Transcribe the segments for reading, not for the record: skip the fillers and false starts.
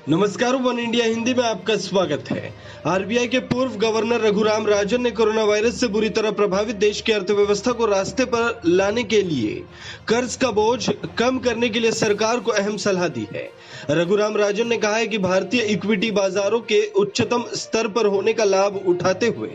नमस्कार, one India Hindi में आपका स्वागत है। आरबीआई के पूर्व गवर्नर रघुराम राजन ने कोरोना वायरस से बुरी तरह प्रभावित देश की अर्थव्यवस्था को रास्ते पर लाने के लिए कर्ज का बोझ कम करने के लिए सरकार को अहम सलाह दी है। रघुराम राजन ने कहा है कि भारतीय इक्विटी बाजारों के उच्चतम स्तर पर होने का लाभ उठाते हुए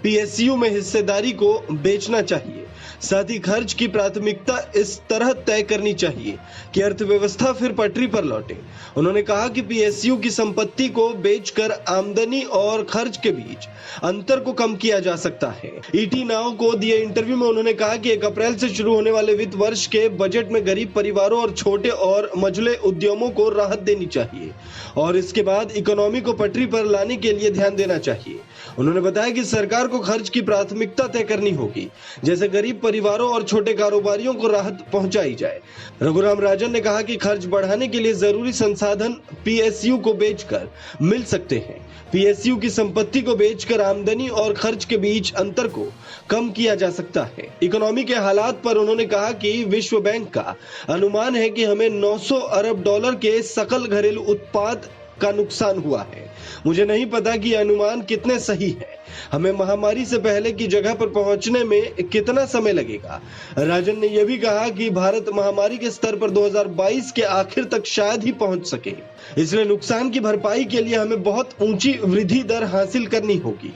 पीएसयू में हिस्सेदारी को बेचना चाहिए। साथ ही खर्च की प्राथमिकता इस तरह तय करनी चाहिए कि अर्थव्यवस्था फिर पटरी पर लौटे। उन्होंने कहा कि पीएसयू की संपत्ति को बेचकर आमदनी और खर्च के बीच अंतर को कम किया जा सकता है। ईटी नाउ को दिए इंटरव्यू में उन्होंने कहा कि 1 अप्रैल से शुरू होने वाले वित्त वर्ष के बजट में गरीब परिवारों और छोटे और मझले उद्यमों को राहत देनी चाहिए और इसके बाद इकोनॉमी को पटरी पर लाने के लिए ध्यान देना चाहिए। उन्होंने बताया कि सरकार को खर्च की प्राथमिकता तय करनी होगी, जैसे गरीब परिवारों और छोटे कारोबारियों को राहत पहुंचाई जाए। रघुराम राजन ने कहा कि खर्च बढ़ाने के लिए जरूरी संसाधन पीएसयू को बेचकर मिल सकते हैं। पीएसयू की संपत्ति को बेचकर आमदनी और खर्च के बीच अंतर को कम किया जा सकता है। इकोनॉमी के हालात पर उन्होंने कहा कि विश्व बैंक का अनुमान है कि हमें 900 अरब डॉलर के सकल घरेलू उत्पाद का नुकसान हुआ है। मुझे नहीं पता कि अनुमान कितने सही है। हमें महामारी से पहले की जगह पर पहुंचने में कितना समय लगेगा। राजन ने यह भी कहा कि भारत महामारी के स्तर पर 2022 के आखिर तक शायद ही पहुंच सके, इसलिए नुकसान की भरपाई के लिए हमें बहुत ऊंची वृद्धि दर हासिल करनी होगी।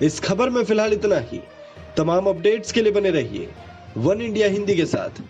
इस खबर में फिलहाल इतना ही। तमाम अपडेट्स के लिए बने रहिए वन इंडिया हिंदी के साथ।